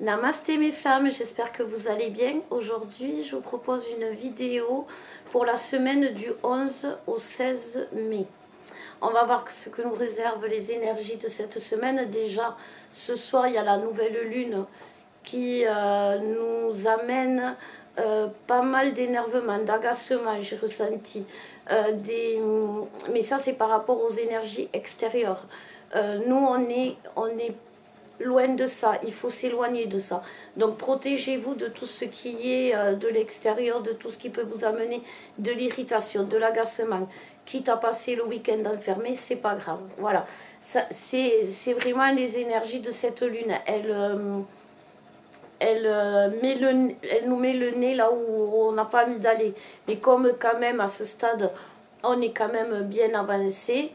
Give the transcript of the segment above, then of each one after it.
Namasté mes femmes, j'espère que vous allez bien. Aujourd'hui, je vous propose une vidéo pour la semaine du 11 au 16 mai. On va voir ce que nous réservent les énergies de cette semaine. Déjà, ce soir, il y a la nouvelle lune qui nous amène pas mal d'énervement, d'agacement, j'ai ressenti. Mais ça, c'est par rapport aux énergies extérieures. Nous, on est loin de ça, il faut s'éloigner de ça. Donc protégez-vous de tout ce qui est de l'extérieur, de tout ce qui peut vous amener de l'irritation, de l'agacement. Quitte à passer le week-end enfermé, c'est pas grave. Voilà, c'est vraiment les énergies de cette lune. Elle nous met le nez là où on n'a pas envie d'aller. Mais comme quand même à ce stade, on est quand même bien avancé,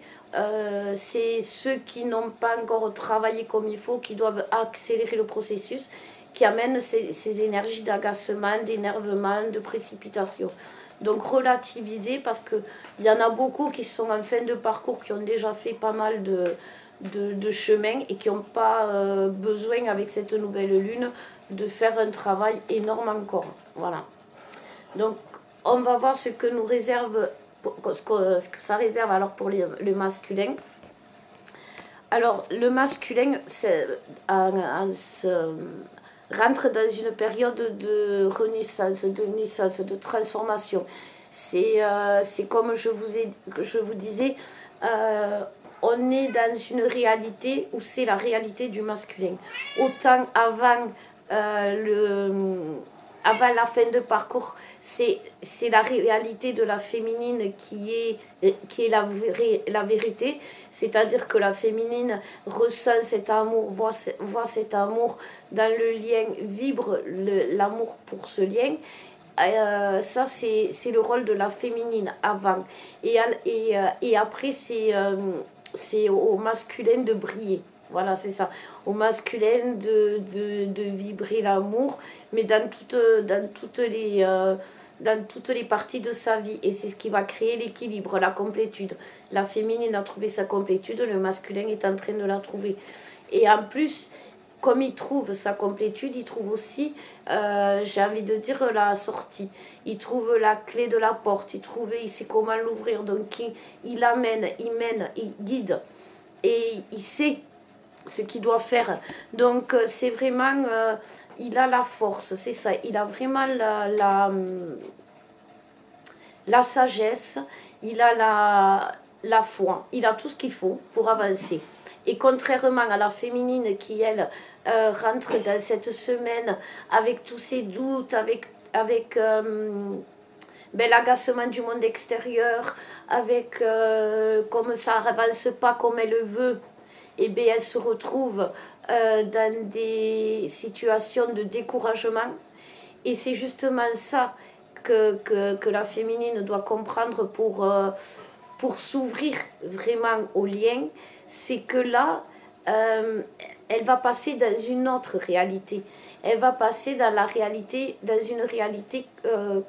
c'est ceux qui n'ont pas encore travaillé comme il faut, qui doivent accélérer le processus, qui amènent ces énergies d'agacement, d'énervement, de précipitation. Donc relativiser parce qu'il y en a beaucoup qui sont en fin de parcours, qui ont déjà fait pas mal de chemin et qui n'ont pas besoin avec cette nouvelle lune de faire un travail énorme encore. Voilà. Donc on va voir ce que nous réserve, ce que ça réserve alors pour le masculin. Alors le masculin rentre dans une période de renaissance, de naissance, de transformation. C'est comme je vous disais, on est dans une réalité où c'est la réalité du masculin. Autant avant la fin de parcours, c'est la réalité de la féminine qui est la vérité. C'est-à-dire que la féminine ressent cet amour, voit cet amour dans le lien, vibre l'amour pour ce lien. Ça, c'est le rôle de la féminine avant. Et après, c'est au masculin de briller. Voilà, c'est ça. Au masculin de vibrer l'amour, mais dans toutes les parties de sa vie. Et c'est ce qui va créer l'équilibre, la complétude. La féminine a trouvé sa complétude, le masculin est en train de la trouver. Et en plus, comme il trouve sa complétude, il trouve aussi, j'ai envie de dire, la sortie. Il trouve la clé de la porte, il sait comment l'ouvrir. Donc il amène, il mène, il guide. Et il sait ce qu'il doit faire. Donc c'est vraiment, il a la force, c'est ça. Il a vraiment la sagesse, il a la foi, il a tout ce qu'il faut pour avancer. Et contrairement à la féminine qui, elle, rentre dans cette semaine avec tous ses doutes, avec l'agacement du monde extérieur, avec comme ça n'avance pas comme elle veut, et bien elle se retrouve dans des situations de découragement. Et c'est justement ça que la féminine doit comprendre pour s'ouvrir vraiment au lien. C'est que là, elle va passer dans une autre réalité. Elle va passer dans une réalité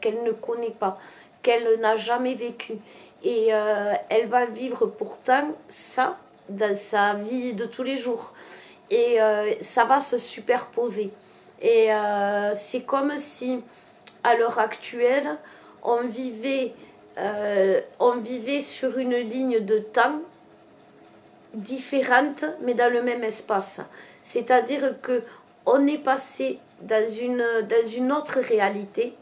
qu'elle ne connaît pas, qu'elle n'a jamais vécue. Et elle va vivre pourtant ça dans sa vie de tous les jours. Et ça va se superposer. Et c'est comme si, à l'heure actuelle, on vivait sur une ligne de temps différente, mais dans le même espace. C'est-à-dire que on est passé dans une autre réalité,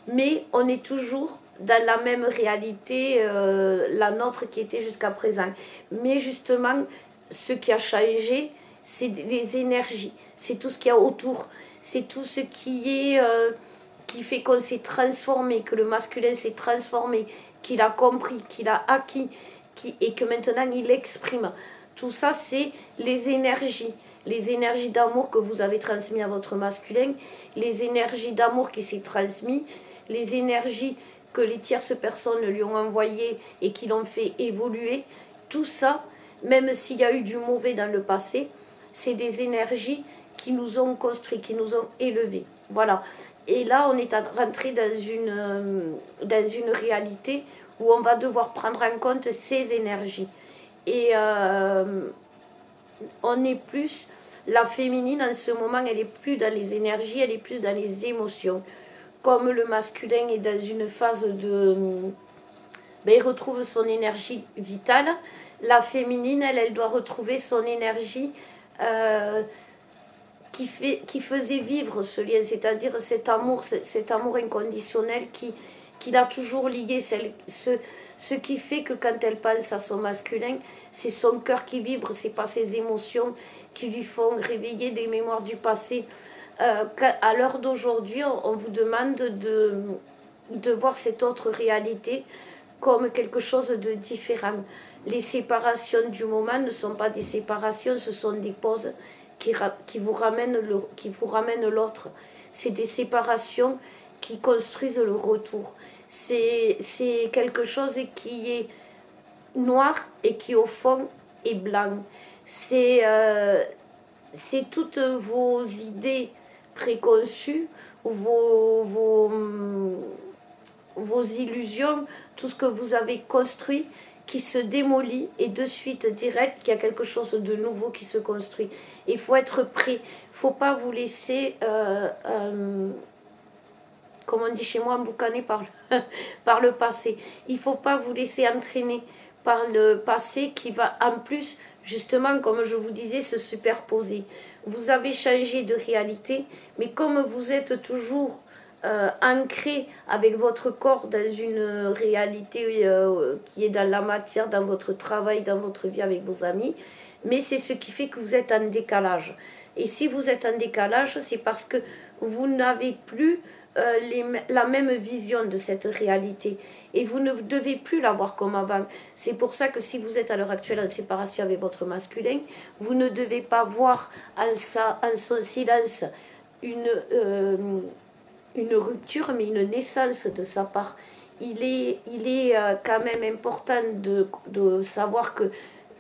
mais on est toujours dans la même réalité, la nôtre qui était jusqu'à présent. Mais justement, ce qui a changé, c'est les énergies, c'est tout ce qu'il y a autour, c'est tout ce qui fait qu'on s'est transformé, que le masculin s'est transformé, qu'il a compris, qu'il a acquis, et que maintenant il exprime. Tout ça, c'est les énergies d'amour que vous avez transmises à votre masculin, les énergies d'amour qui s'est transmises, les énergies que les tierces personnes lui ont envoyées et qui l'ont fait évoluer. Tout ça, même s'il y a eu du mauvais dans le passé, c'est des énergies qui nous ont construits, qui nous ont élevés. Voilà. Et là, on est rentré dans une réalité où on va devoir prendre en compte ces énergies. Et on est plus la féminine en ce moment, elle est plus dans les énergies, elle est plus dans les émotions. Comme le masculin est dans une phase de... Ben, il retrouve son énergie vitale. La féminine, elle doit retrouver son énergie qui faisait vivre ce lien, c'est-à-dire cet amour inconditionnel qui l'a toujours lié, ce qui fait que quand elle pense à son masculin, c'est son cœur qui vibre, c'est pas ses émotions qui lui font réveiller des mémoires du passé. À l'heure d'aujourd'hui, on vous demande de voir cette autre réalité comme quelque chose de différent. Les séparations du moment ne sont pas des séparations, ce sont des pauses qui vous ramènent l'autre. C'est des séparations qui construisent le retour. C'est quelque chose qui est noir et qui au fond est blanc. C'est toutes vos idées préconçues, vos illusions, tout ce que vous avez construit qui se démolit et de suite direct qu'il y a quelque chose de nouveau qui se construit. Il faut être prêt. Il ne faut pas vous laisser, comme on dit chez moi, emboucaner par le passé. Il ne faut pas vous laisser entraîner par le passé qui va en plus, justement, comme je vous disais, se superposer. Vous avez changé de réalité, mais comme vous êtes toujours ancré avec votre corps dans une réalité qui est dans la matière, dans votre travail, dans votre vie avec vos amis, mais c'est ce qui fait que vous êtes en décalage. Et si vous êtes en décalage, c'est parce que vous n'avez plus la même vision de cette réalité. Et vous ne devez plus l'avoir comme avant. C'est pour ça que si vous êtes à l'heure actuelle en séparation avec votre masculin, vous ne devez pas voir en son silence une rupture, mais une naissance de sa part. Il est quand même important de savoir que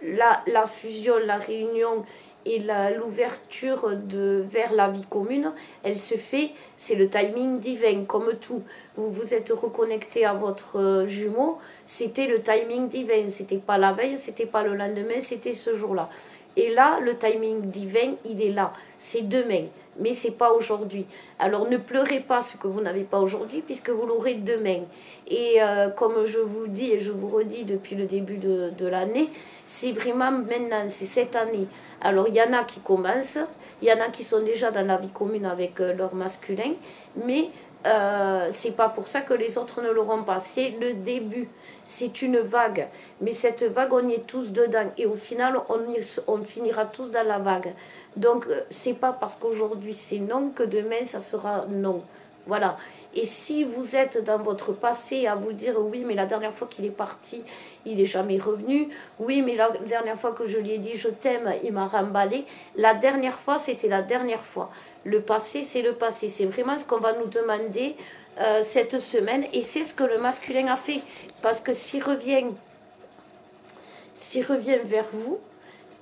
la fusion, la réunion et l'ouverture vers la vie commune, elle se fait, c'est le timing divin, comme tout. Vous vous êtes reconnecté à votre jumeau, c'était le timing divin, c'était pas la veille, c'était pas le lendemain, c'était ce jour-là. Et là, le timing divin, il est là, c'est demain, mais c'est pas aujourd'hui. Alors ne pleurez pas ce que vous n'avez pas aujourd'hui, puisque vous l'aurez demain. Et comme je vous dis et je vous redis depuis le début de l'année, c'est vraiment maintenant, c'est cette année. Alors il y en a qui commencent, il y en a qui sont déjà dans la vie commune avec leur masculin, mais c'est pas pour ça que les autres ne l'auront pas. C'est le début, c'est une vague, mais cette vague on y est tous dedans et au final on finira tous dans la vague. Donc c'est pas parce qu'aujourd'hui c'est non que demain ça sera non. Voilà. Et si vous êtes dans votre passé à vous dire oui, mais la dernière fois qu'il est parti, il n'est jamais revenu. Oui, mais la dernière fois que je lui ai dit je t'aime, il m'a remballé. La dernière fois, c'était la dernière fois. Le passé, c'est le passé. C'est vraiment ce qu'on va nous demander cette semaine. Et c'est ce que le masculin a fait. Parce que s'il revient vers vous,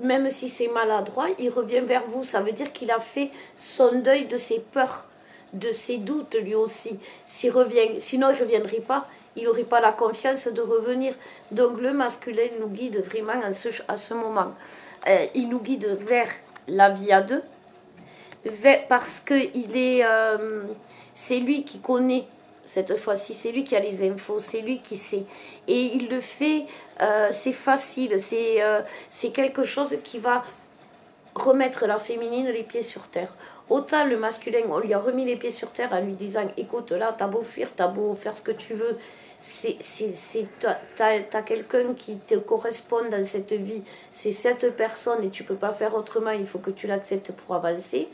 même si c'est maladroit, il revient vers vous. Ça veut dire qu'il a fait son deuil de ses peurs, de ses doutes lui aussi. Sinon il ne reviendrait pas, il n'aurait pas la confiance de revenir. Donc le masculin nous guide vraiment à ce moment. Il nous guide vers la vie à deux, parce que c'est lui qui connaît. Cette fois-ci, c'est lui qui a les infos, c'est lui qui sait. Et il le fait, c'est facile, c'est quelque chose qui va remettre la féminine les pieds sur terre. Autant le masculin, on lui a remis les pieds sur terre en lui disant écoute, là, t'as beau fuir, t'as beau faire ce que tu veux, t'as quelqu'un qui te correspond dans cette vie, c'est cette personne et tu peux pas faire autrement, il faut que tu l'acceptes pour avancer.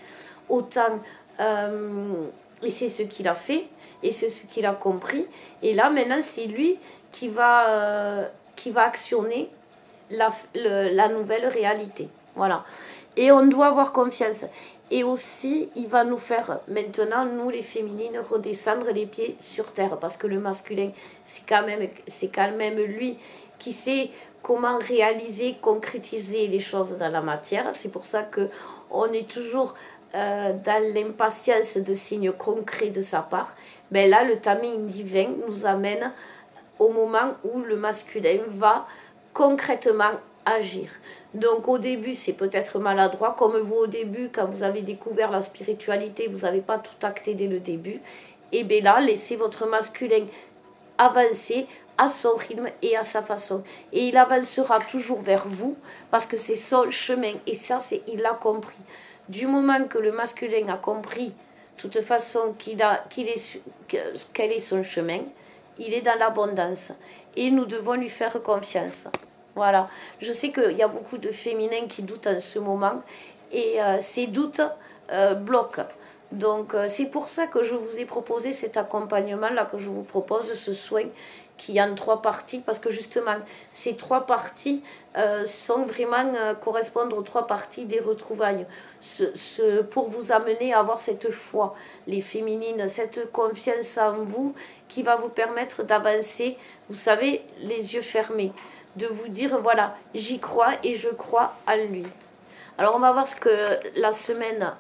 Autant, et c'est ce qu'il a fait, et c'est ce qu'il a compris. Et là, maintenant, c'est lui qui va actionner la nouvelle réalité. Voilà. Et on doit avoir confiance. Et aussi, il va nous faire maintenant, nous les féminines, redescendre les pieds sur terre. Parce que le masculin, c'est quand même lui qui sait comment réaliser, concrétiser les choses dans la matière. C'est pour ça qu'on est toujours dans l'impatience de signes concrets de sa part. Mais là, le timing divin nous amène au moment où le masculin va concrètement agir. Donc au début, c'est peut-être maladroit, comme vous au début, quand vous avez découvert la spiritualité, vous n'avez pas tout acté dès le début. Et bien là, laissez votre masculin avancer à son rythme et à sa façon. Et il avancera toujours vers vous, parce que c'est son chemin. Et ça, il l'a compris. Du moment que le masculin a compris, de toute façon, quel est son chemin, il est dans l'abondance. Et nous devons lui faire confiance. Voilà. Je sais qu'il y a beaucoup de féminins qui doutent en ce moment. Et ces doutes bloquent. Donc c'est pour ça que je vous ai proposé cet accompagnement-là, que je vous propose, ce soin qui est en 3 parties, parce que justement, ces 3 parties sont vraiment correspondent aux 3 parties des retrouvailles, pour vous amener à avoir cette foi, les féminines, cette confiance en vous qui va vous permettre d'avancer, vous savez, les yeux fermés, de vous dire, voilà, j'y crois et je crois en lui. Alors on va voir ce que la semaine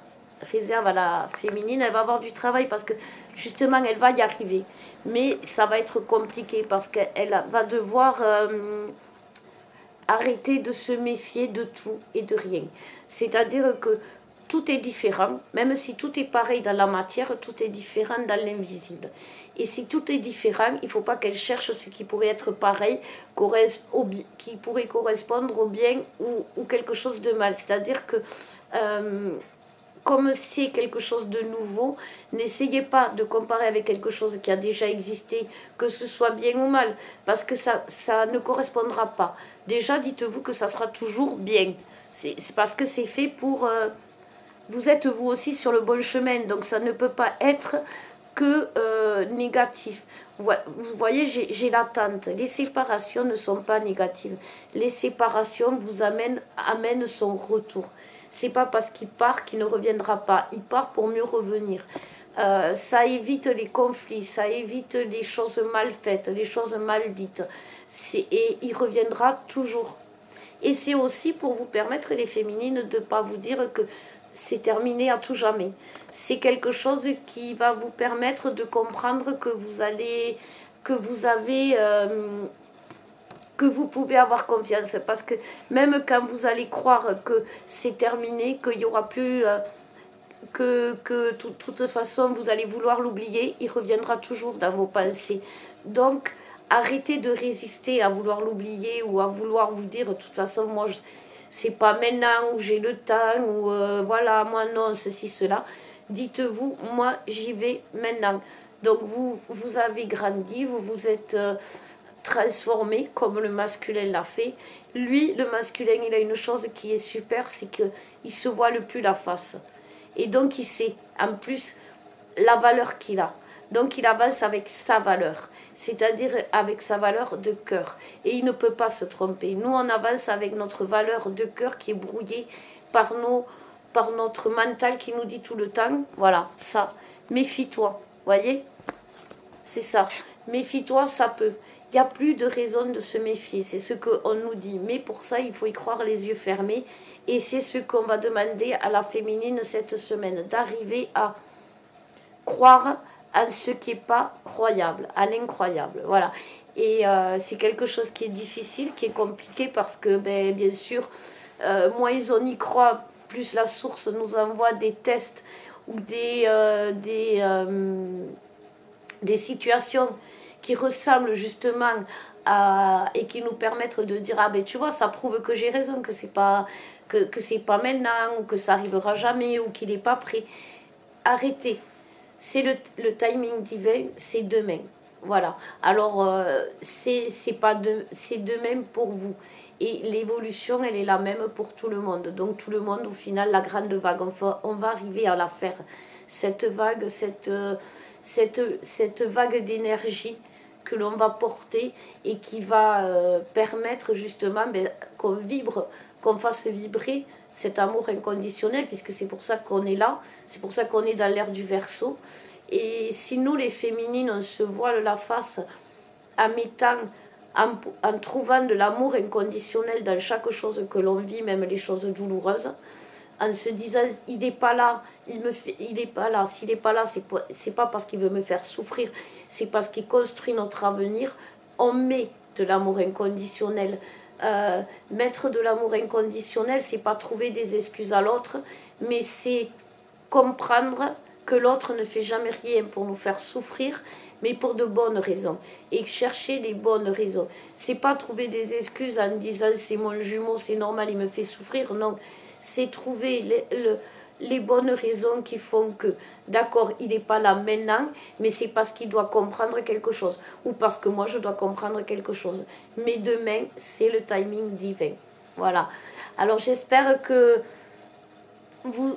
réserve à la féminine. Elle va avoir du travail parce que justement elle va y arriver, mais ça va être compliqué parce qu'elle va devoir arrêter de se méfier de tout et de rien. C'est-à-dire que tout est différent, même si tout est pareil dans la matière, tout est différent dans l'invisible. Et si tout est différent, il ne faut pas qu'elle cherche ce qui pourrait être pareil, qui pourrait correspondre au bien ou quelque chose de mal. C'est-à-dire que comme c'est quelque chose de nouveau, n'essayez pas de comparer avec quelque chose qui a déjà existé, que ce soit bien ou mal, parce que ça ne correspondra pas. Déjà, dites-vous que ça sera toujours bien. C'est parce que c'est fait pour... vous êtes vous aussi sur le bon chemin, donc ça ne peut pas être que négatif. Vous voyez, j'ai l'attente. Les séparations ne sont pas négatives. Les séparations vous amènent son retour. C'est pas parce qu'il part qu'il ne reviendra pas. Il part pour mieux revenir. Ça évite les conflits, ça évite les choses mal faites, les choses mal dites. Et il reviendra toujours. Et c'est aussi pour vous permettre, les féminines, de ne pas vous dire que c'est terminé à tout jamais. C'est quelque chose qui va vous permettre de comprendre que que vous pouvez avoir confiance, parce que même quand vous allez croire que c'est terminé, qu'il n'y aura plus, que de toute façon vous allez vouloir l'oublier, il reviendra toujours dans vos pensées. Donc arrêtez de résister à vouloir l'oublier ou à vouloir vous dire de toute façon moi c'est pas maintenant où j'ai le temps ou voilà moi non ceci cela. Dites-vous moi j'y vais maintenant. Donc vous avez grandi, vous vous êtes transformé comme le masculin l'a fait. Lui, le masculin, il a une chose qui est super, c'est qu'il se voile plus la face. Et donc il sait en plus la valeur qu'il a. Donc il avance avec sa valeur, c'est-à-dire avec sa valeur de cœur. Et il ne peut pas se tromper. Nous, on avance avec notre valeur de cœur qui est brouillée par notre mental qui nous dit tout le temps, voilà, ça, méfie-toi, voyez, c'est ça, méfie-toi, ça peut. Il n'y a plus de raison de se méfier, c'est ce qu'on nous dit. Mais pour ça, il faut y croire les yeux fermés. Et c'est ce qu'on va demander à la féminine cette semaine, d'arriver à croire à ce qui n'est pas croyable, à l'incroyable. Voilà. Et c'est quelque chose qui est difficile, qui est compliqué, parce que, bien sûr, moins on y croit, plus la source nous envoie des tests ou des situations qui ressemblent justement et qui nous permettent de dire ah ben tu vois ça prouve que j'ai raison, que c'est pas maintenant, ou que ça arrivera jamais, ou qu'il n'est pas prêt. Arrêtez, c'est le timing divin, c'est demain, voilà. Alors c'est demain pour vous, et l'évolution elle est la même pour tout le monde. Donc tout le monde, au final, la grande vague, on va arriver à la faire, cette vague, cette vague d'énergie que l'on va porter, et qui va permettre justement qu'on fasse vibrer cet amour inconditionnel, puisque c'est pour ça qu'on est là, c'est pour ça qu'on est dans l'ère du Verseau. Et si nous, les féminines, on se voile la face en trouvant de l'amour inconditionnel dans chaque chose que l'on vit, même les choses douloureuses, en se disant il n'est pas là, il est pas là, s'il n'est pas là, c'est pas parce qu'il veut me faire souffrir, c'est parce qu'il construit notre avenir. On met de l'amour inconditionnel mettre de l'amour inconditionnel, c'est pas trouver des excuses à l'autre, mais c'est comprendre que l'autre ne fait jamais rien pour nous faire souffrir, mais pour de bonnes raisons. Et chercher les bonnes raisons. C'est pas trouver des excuses en disant c'est mon jumeau, c'est normal, il me fait souffrir. Non, c'est trouver les bonnes raisons qui font que, d'accord, il n'est pas là maintenant, mais c'est parce qu'il doit comprendre quelque chose, ou parce que moi je dois comprendre quelque chose. Mais demain, c'est le timing divin. Voilà. Alors j'espère que vous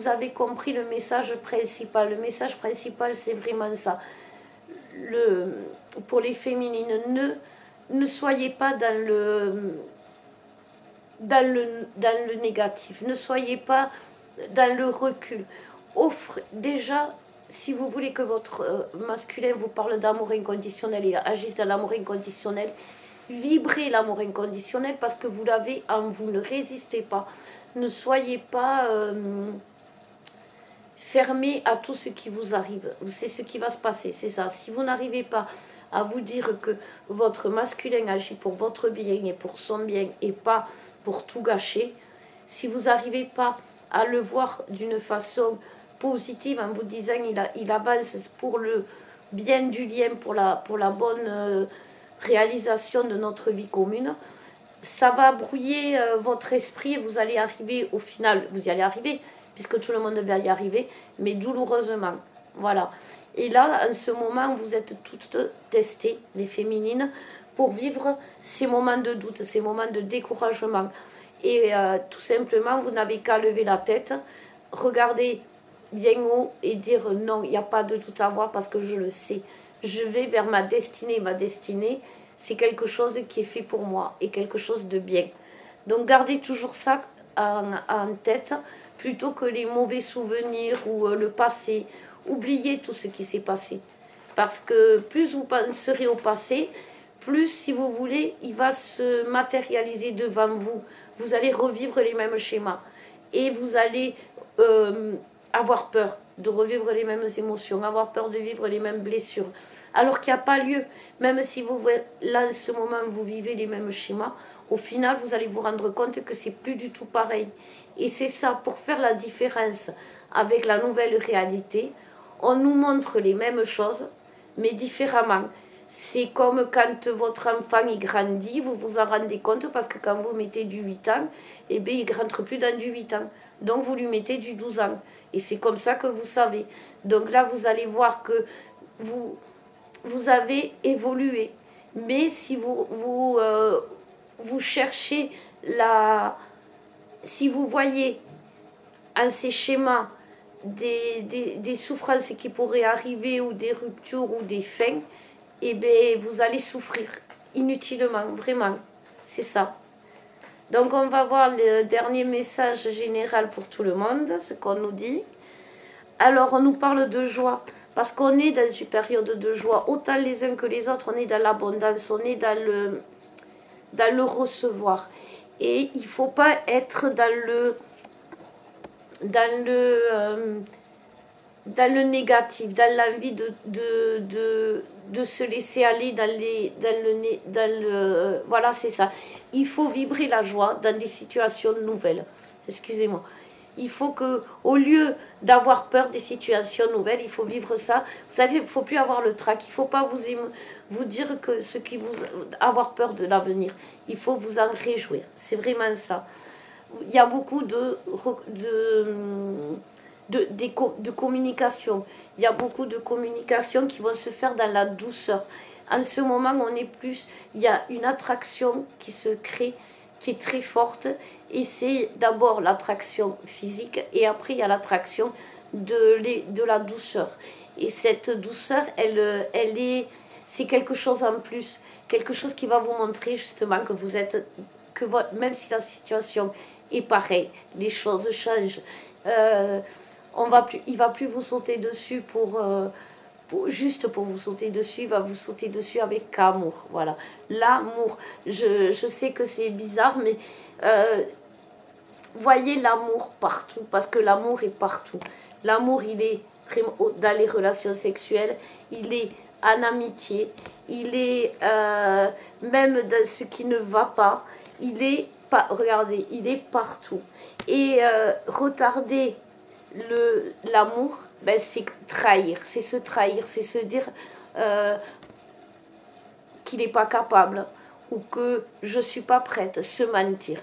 avez compris le message principal. Le message principal, c'est vraiment ça. Pour les féminines, ne soyez pas dans le négatif. Ne soyez pas dans le recul. Déjà, si vous voulez que votre masculin vous parle d'amour inconditionnel, il agisse dans l'amour inconditionnel, vibrez l'amour inconditionnel parce que vous l'avez en vous. Ne résistez pas. Ne soyez pas fermés à tout ce qui vous arrive. C'est ce qui va se passer, c'est ça. Si vous n'arrivez pas à vous dire que votre masculin agit pour votre bien et pour son bien et pas pour tout gâcher, si vous n'arrivez pas à le voir d'une façon positive en vous disant il avance pour le bien du lien, pour la bonne réalisation de notre vie commune, ça va brouiller votre esprit et vous allez arriver, au final, vous y allez arriver, puisque tout le monde va y arriver, mais douloureusement. Voilà. Et là, en ce moment, vous êtes toutes testées, les féminines, pour vivre ces moments de doute, ces moments de découragement. Et tout simplement, vous n'avez qu'à lever la tête, regarder bien haut et dire non, il n'y a pas de doute à avoir parce que je le sais. Je vais vers ma destinée. Ma destinée, c'est quelque chose qui est fait pour moi et quelque chose de bien. Donc gardez toujours ça en tête plutôt que les mauvais souvenirs ou le passé. Oubliez tout ce qui s'est passé. Parce que plus vous penserez au passé, plus, si vous voulez, il va se matérialiser devant vous. Vous allez revivre les mêmes schémas. Et vous allez avoir peur de revivre les mêmes émotions, avoir peur de vivre les mêmes blessures. Alors qu'il n'y a pas lieu. Même si vous, là, en ce moment, vous vivez les mêmes schémas, au final, vous allez vous rendre compte que c'est plus du tout pareil. Et c'est ça, pour faire la différence avec la nouvelle réalité, on nous montre les mêmes choses, mais différemment. C'est comme quand votre enfant il grandit, vous vous en rendez compte parce que quand vous mettez du 8 ans, eh bien, il ne rentre plus dans du 8 ans. Donc vous lui mettez du 12 ans. Et c'est comme ça que vous savez. Donc là, vous allez voir que vous avez évolué. Mais si vous cherchez si vous voyez en ces schémas des souffrances qui pourraient arriver ou des ruptures ou des fins, eh bien, vous allez souffrir inutilement, vraiment. C'est ça. Donc, on va voir le dernier message général pour tout le monde, ce qu'on nous dit. Alors, on nous parle de joie, parce qu'on est dans une période de joie, autant les uns que les autres, on est dans l'abondance, on est dans le recevoir. Et il ne faut pas être dans le négatif, dans l'envie de se laisser aller voilà, c'est ça. Il faut vibrer la joie dans des situations nouvelles. Excusez-moi. Il faut que, au lieu d'avoir peur des situations nouvelles, il faut vivre ça. Vous savez, il ne faut plus avoir le trac. Il ne faut pas vous dire que avoir peur de l'avenir. Il faut vous en réjouir. C'est vraiment ça. Il y a beaucoup de communication. Il y a beaucoup de communication qui vont se faire dans la douceur. En ce moment, il y a une attraction qui se crée, qui est très forte, et c'est d'abord l'attraction physique, et après il y a l'attraction de la douceur. Et cette douceur, c'est quelque chose en plus, quelque chose qui va vous montrer justement que vous êtes, même si la situation est pareille, les choses changent. Il va plus vous sauter dessus juste pour vous sauter dessus, il va vous sauter dessus avec amour. Voilà, l'amour. Je sais que c'est bizarre, mais voyez l'amour partout, parce que l'amour est partout. L'amour, il est dans les relations sexuelles, il est en amitié, il est même dans ce qui ne va pas, il est pas, regardez, il est partout. Et retarder l'amour, ben, c'est trahir, c'est se trahir, c'est se dire qu'il n'est pas capable ou que je ne suis pas prête, se mentir.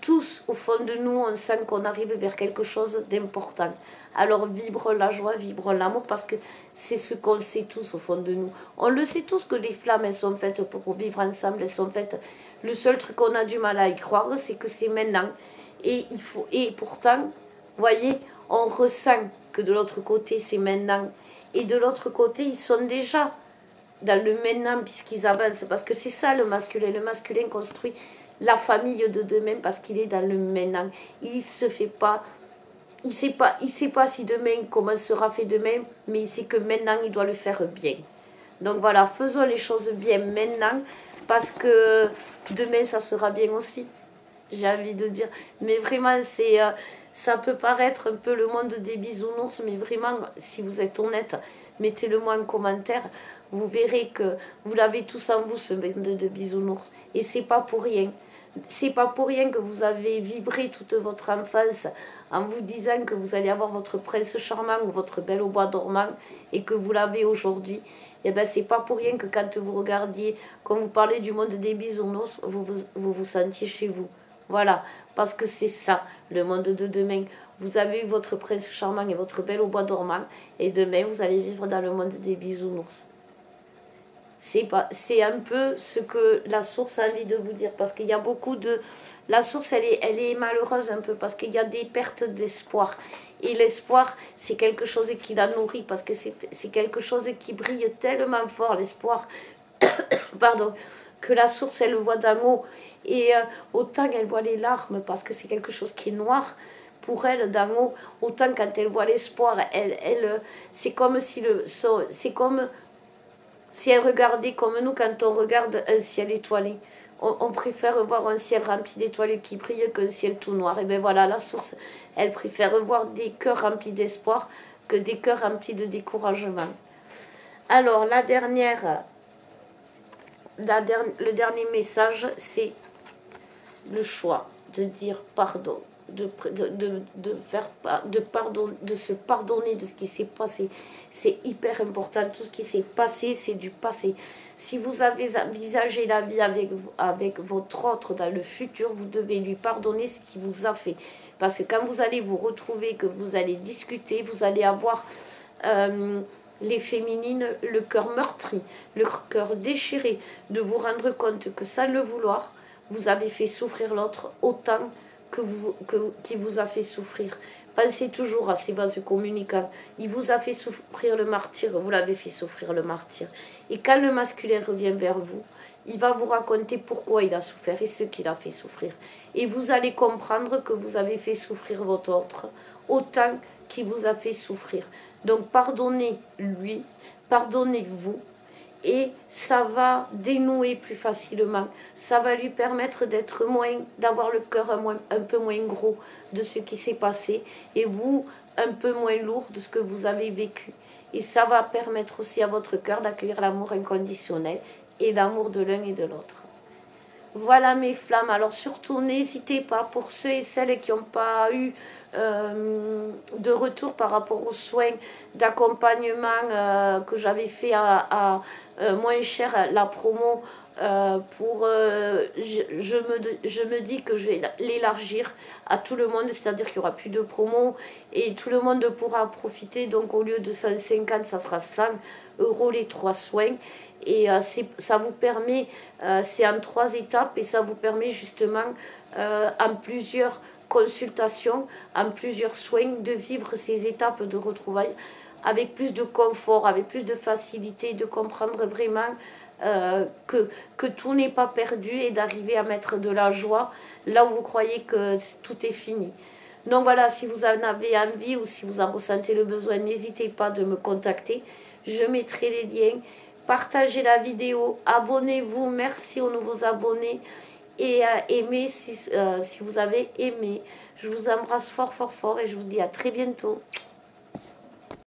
Tous, au fond de nous, on sent qu'on arrive vers quelque chose d'important. Alors vibre la joie, vibre l'amour, parce que c'est ce qu'on sait tous au fond de nous. On le sait tous que les flammes, elles sont faites pour vivre ensemble, elles sont faites. Le seul truc qu'on a du mal à y croire, c'est que c'est maintenant. Et pourtant, voyez, on ressent que de l'autre côté, c'est maintenant. Et de l'autre côté, ils sont déjà dans le maintenant puisqu'ils avancent. Parce que c'est ça le masculin. Le masculin construit la famille de demain parce qu'il est dans le maintenant. Il se fait pas, il sait pas si demain comment sera fait demain, mais il sait que maintenant il doit le faire bien. Donc voilà, faisons les choses bien maintenant parce que demain ça sera bien aussi. J'ai envie de dire, mais vraiment ça peut paraître un peu le monde des bisounours, mais vraiment si vous êtes honnête, mettez-le moi en commentaire. Vous verrez que vous l'avez tous en vous ce monde de bisounours et c'est pas pour rien. C'est pas pour rien que vous avez vibré toute votre enfance en vous disant que vous allez avoir votre prince charmant ou votre belle au bois dormant et que vous l'avez aujourd'hui. Et bien c'est pas pour rien que quand vous regardiez, quand vous parlez du monde des bisounours, vous sentiez chez vous. Voilà, parce que c'est ça, le monde de demain. Vous avez eu votre prince charmant et votre belle au bois dormant, et demain vous allez vivre dans le monde des bisounours. C'est un peu ce que la source a envie de vous dire, parce qu'il y a beaucoup de... La source, elle est malheureuse un peu, parce qu'il y a des pertes d'espoir. Et l'espoir, c'est quelque chose qui la nourrit, parce que c'est quelque chose qui brille tellement fort, l'espoir, pardon, que la source, elle le voit d'en haut. Et autant elle voit les larmes, parce que c'est quelque chose qui est noir, pour elle d'en haut, autant quand elle voit l'espoir, c'est comme si c'est comme si elle regardait comme nous quand on regarde un ciel étoilé. On préfère voir un ciel rempli d'étoiles qui brillent qu'un ciel tout noir. Et bien voilà, la source, elle préfère voir des cœurs remplis d'espoir que des cœurs remplis de découragement. Alors, le dernier message, c'est le choix de dire pardon. De se pardonner de ce qui s'est passé. C'est hyper important. Tout ce qui s'est passé, c'est du passé. Si vous avez envisagé la vie avec votre autre dans le futur, vous devez lui pardonner ce qu'il vous a fait. Parce que quand vous allez vous retrouver, que vous allez discuter, vous allez avoir les féminines, le cœur meurtri, le cœur déchiré, de vous rendre compte que sans le vouloir, vous avez fait souffrir l'autre autant qui vous a fait souffrir. Pensez toujours à ces vases communicants. Il vous a fait souffrir le martyr, vous l'avez fait souffrir le martyr. Et quand le masculin revient vers vous, il va vous raconter pourquoi il a souffert et ce qu'il a fait souffrir. Et vous allez comprendre que vous avez fait souffrir votre autre autant qu'il vous a fait souffrir. Donc pardonnez-lui, pardonnez-vous. Et ça va dénouer plus facilement. Ça va lui permettre d'avoir le cœur un peu moins gros de ce qui s'est passé et vous un peu moins lourd de ce que vous avez vécu. Et ça va permettre aussi à votre cœur d'accueillir l'amour inconditionnel et l'amour de l'un et de l'autre. Voilà mes flammes. Alors surtout, n'hésitez pas, pour ceux et celles qui n'ont pas eu de retour par rapport aux soins d'accompagnement que j'avais fait à moins cher, la promo, je me dis que je vais l'élargir à tout le monde, c'est-à-dire qu'il n'y aura plus de promo et tout le monde pourra profiter. Donc au lieu de 150, ça sera 100 € les 3 soins. Et ça vous permet, c'est en 3 étapes et ça vous permet justement en plusieurs consultations, en plusieurs soins, de vivre ces étapes de retrouvailles avec plus de confort, avec plus de facilité, de comprendre vraiment que tout n'est pas perdu et d'arriver à mettre de la joie là où vous croyez que tout est fini. Donc voilà, si vous en avez envie ou si vous en ressentez le besoin, n'hésitez pas de me contacter. Je mettrai les liens. Partagez la vidéo, abonnez-vous, merci aux nouveaux abonnés et aimez si vous avez aimé. Je vous embrasse fort fort fort et je vous dis à très bientôt.